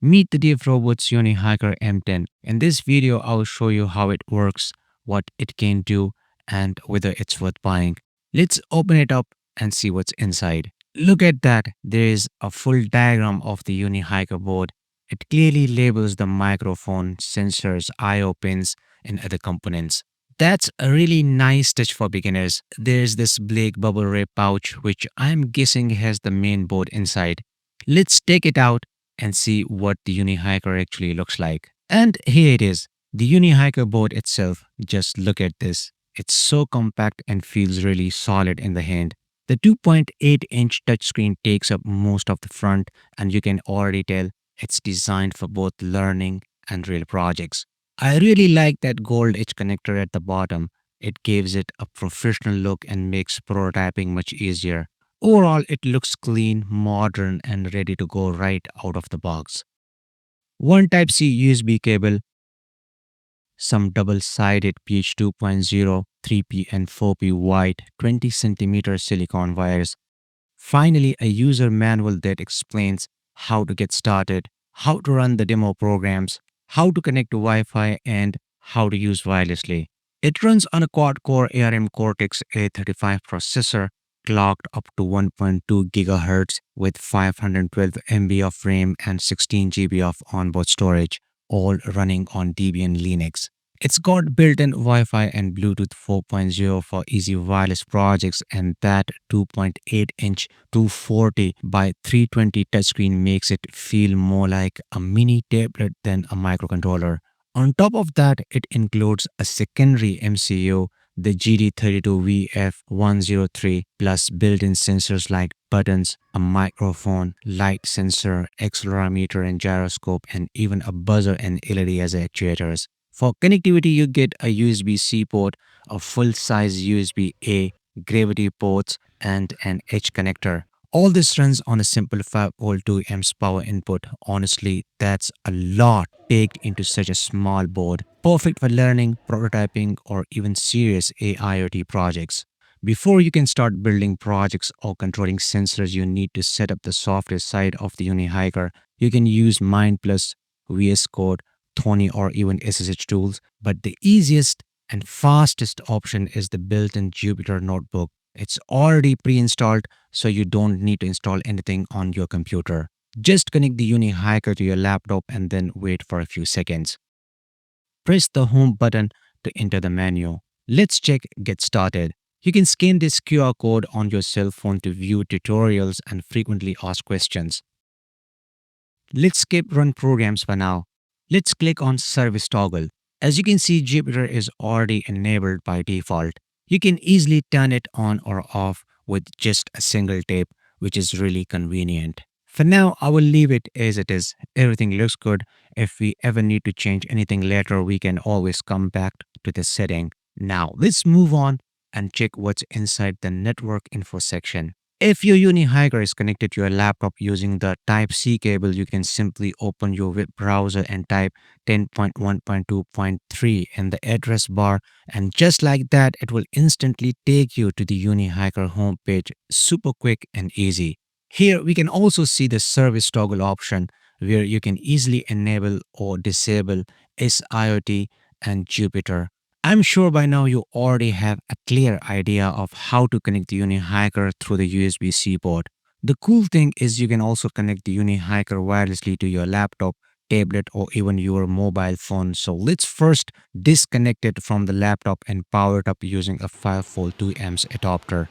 Meet the Dev Robot's UNIHIKER M10. In this video, I will show you how it works, what it can do, and whether it's worth buying. Let's open it up and see what's inside. Look at that. There is a full diagram of the UNIHIKER board. It clearly labels the microphone, sensors, I/O pins, and other components. That's a really nice touch for beginners. There's this black bubble wrap pouch, which I'm guessing has the main board inside. Let's take it out and see what the UNIHIKER actually looks like. And here it is, the UNIHIKER board itself. Just look at this. It's so compact and feels really solid in the hand. The 2.8-inch touchscreen takes up most of the front, and you can already tell it's designed for both learning and real projects. I really like that gold edge connector at the bottom. It gives it a professional look and makes prototyping much easier. Overall, it looks clean, modern, and ready to go right out of the box. One Type-C USB cable, some double-sided PH 2.0, 3P and 4P white 20 cm silicone wires. Finally, a user manual that explains how to get started, how to run the demo programs, how to connect to Wi-Fi, and how to use wirelessly. It runs on a quad-core ARM Cortex A35 processor, clocked up to 1.2 GHz with 512 MB of RAM and 16 GB of onboard storage, all running on Debian Linux. It's got built-in Wi-Fi and Bluetooth 4.0 for easy wireless projects, and that 2.8-inch 240 by 320 touchscreen makes it feel more like a mini tablet than a microcontroller. On top of that, it includes a secondary MCU, the GD32VF103, plus built-in sensors like buttons, a microphone, light sensor, accelerometer and gyroscope, and even a buzzer and LED as actuators. For connectivity, you get a USB-C port, a full-size USB-A, gravity ports, and an H connector. All this runs on a simple 5-volt 2 amps power input. Honestly, that's a lot packed into such a small board. Perfect for learning, prototyping, or even serious AIoT projects. Before you can start building projects or controlling sensors, you need to set up the software side of the UNIHIKER. You can use MindPlus, VS Code, Thony, or even SSH tools, but the easiest and fastest option is the built-in Jupyter Notebook. It's already pre-installed, so you don't need to install anything on your computer. Just connect the UNIHIKER to your laptop and then wait for a few seconds. Press the home button to enter the menu. Let's check Get Started. You can scan this QR code on your cell phone to view tutorials and frequently asked questions. Let's skip Run Programs for now. Let's click on Service Toggle. As you can see, Jupyter is already enabled by default. You can easily turn it on or off with just a single tap, which is really convenient. For now, I will leave it as it is. Everything looks good. If we ever need to change anything later, we can always come back to this setting. Now, let's move on and check what's inside the network info section. If your UNIHIKER is connected to your laptop using the Type-C cable, you can simply open your web browser and type 10.1.2.3 in the address bar, and just like that, it will instantly take you to the UNIHIKER homepage. Super quick and easy. Here we can also see the service toggle option, where you can easily enable or disable SIoT and Jupyter. I'm sure by now you already have a clear idea of how to connect the UNIHIKER through the USB-C port. The cool thing is you can also connect the UNIHIKER wirelessly to your laptop, tablet, or even your mobile phone. So let's first disconnect it from the laptop and power it up using a 5-volt 2 amps adapter.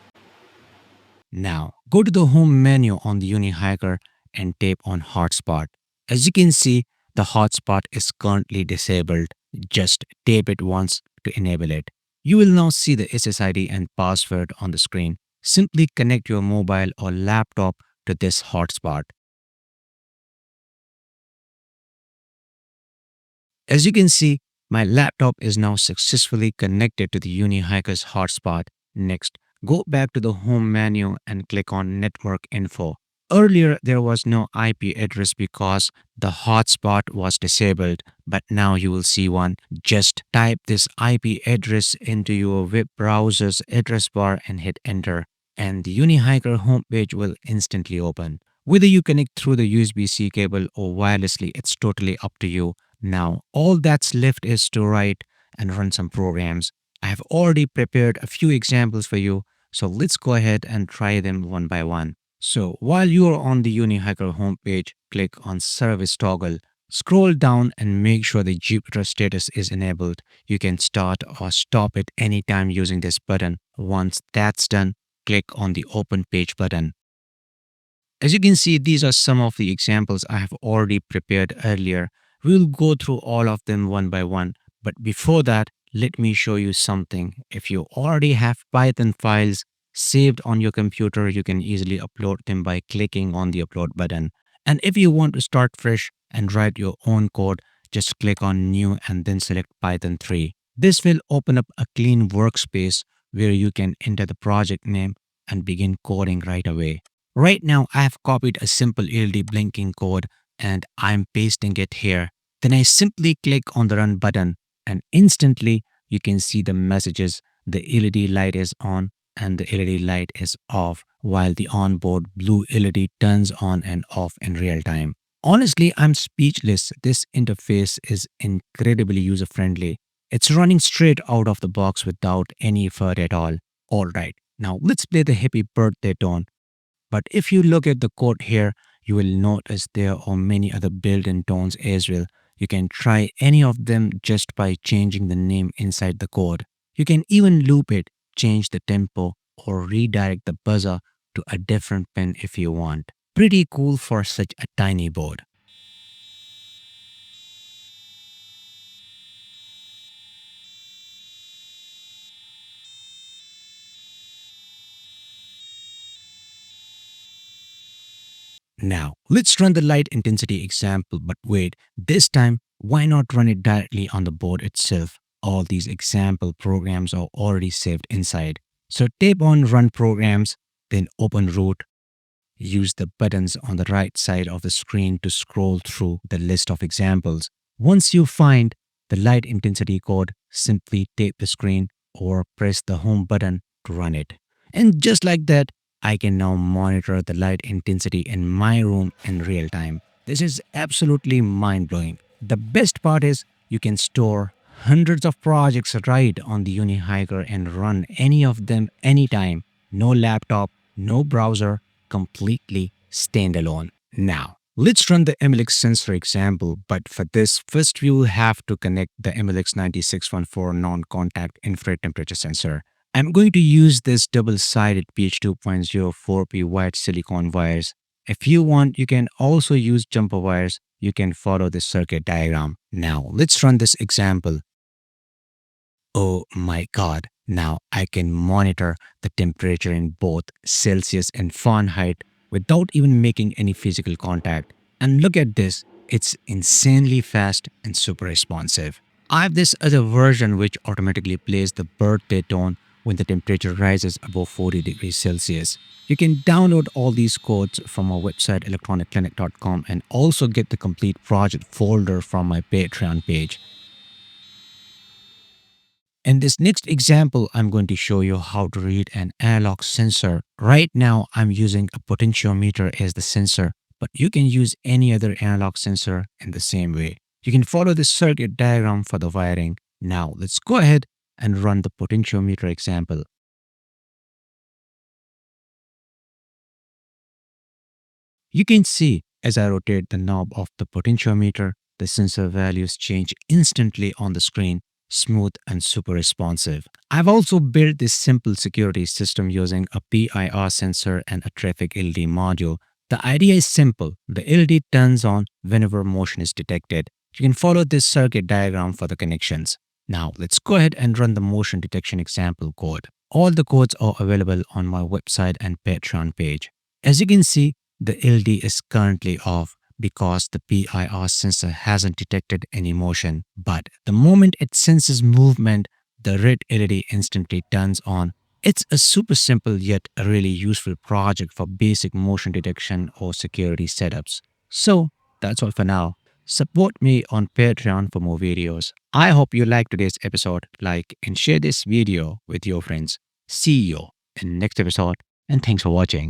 Now, go to the home menu on the UNIHIKER and tap on Hotspot. As you can see, the hotspot is currently disabled. Just tap it once to enable it. You will now see the SSID and password on the screen. Simply connect your mobile or laptop to this hotspot. As you can see, my laptop is now successfully connected to the UNIHIKER's hotspot. Next, go back to the home menu and click on Network Info. Earlier, there was no IP address because the hotspot was disabled, but now you will see one. Just type this IP address into your web browser's address bar and hit enter, and the UNIHIKER homepage will instantly open. Whether you connect through the USB-C cable or wirelessly, it's totally up to you. Now, all that's left is to write and run some programs. I have already prepared a few examples for you, so let's go ahead and try them one by one. So while you are on the UNIHIKER homepage, click on Service Toggle. Scroll down and make sure the Jupyter status is enabled. You can start or stop it anytime using this button. Once that's done, click on the Open Page button. As you can see, these are some of the examples I have already prepared earlier. We'll go through all of them one by one. But before that, let me show you something. If you already have Python files saved on your computer, you can easily upload them by clicking on the Upload button. And if you want to start fresh and write your own code, just click on New and then select Python 3. This will open up a clean workspace where you can enter the project name and begin coding right away. Right now, I have copied a simple LED blinking code and I'm pasting it here. Then I simply click on the Run button and instantly you can see the messages. The LED light is on and the LED light is off while the onboard blue LED turns on and off in real time. Honestly, I'm speechless. This interface is incredibly user-friendly. It's running straight out of the box without any effort at all. Alright, now let's play the happy birthday tone. But if you look at the code here, you will notice there are many other built-in tones as well. You can try any of them just by changing the name inside the code. You can even loop it, change the tempo, or redirect the buzzer to a different pin if you want. Pretty cool for such a tiny board. Now, let's run the light intensity example, but wait, this time, why not run it directly on the board itself? All these example programs are already saved inside. So tap on Run Programs, then open Root. Use the buttons on the right side of the screen to scroll through the list of examples. Once you find the light intensity code, simply tap the screen or press the Home button to run it. And just like that, I can now monitor the light intensity in my room in real time. This is absolutely mind-blowing. The best part is you can store hundreds of projects right on the UniHiker and run any of them anytime. No laptop, no browser, completely standalone. Now, let's run the MLX sensor example, but for this, first we will have to connect the MLX 9614 non-contact infrared temperature sensor. I'm going to use this double-sided PH2.0 4P wired silicon wires. If you want, you can also use jumper wires. You can follow this circuit diagram. Now, let's run this example. Oh my God, now I can monitor the temperature in both Celsius and Fahrenheit without even making any physical contact. And look at this, it's insanely fast and super responsive. I have this other version which automatically plays the birthday tone when the temperature rises above 40 degrees Celsius. You can download all these codes from our website electronicclinic.com and also get the complete project folder from my Patreon page. In this next example, I'm going to show you how to read an analog sensor. Right now, I'm using a potentiometer as the sensor, but you can use any other analog sensor in the same way. You can follow the circuit diagram for the wiring. Now, let's go ahead and run the potentiometer example. You can see as I rotate the knob of the potentiometer, the sensor values change instantly on the screen, smooth and super responsive. I've also built this simple security system using a PIR sensor and a traffic LED module. The idea is simple. The LED turns on whenever motion is detected. You can follow this circuit diagram for the connections. Now, let's go ahead and run the motion detection example code. All the codes are available on my website and Patreon page. As you can see, the LED is currently off because the PIR sensor hasn't detected any motion. But the moment it senses movement, the red LED instantly turns on. It's a super simple yet a really useful project for basic motion detection or security setups. So that's all for now. Support me on Patreon for more videos. I hope you liked today's episode. Like and share this video with your friends. See you in next episode and thanks for watching.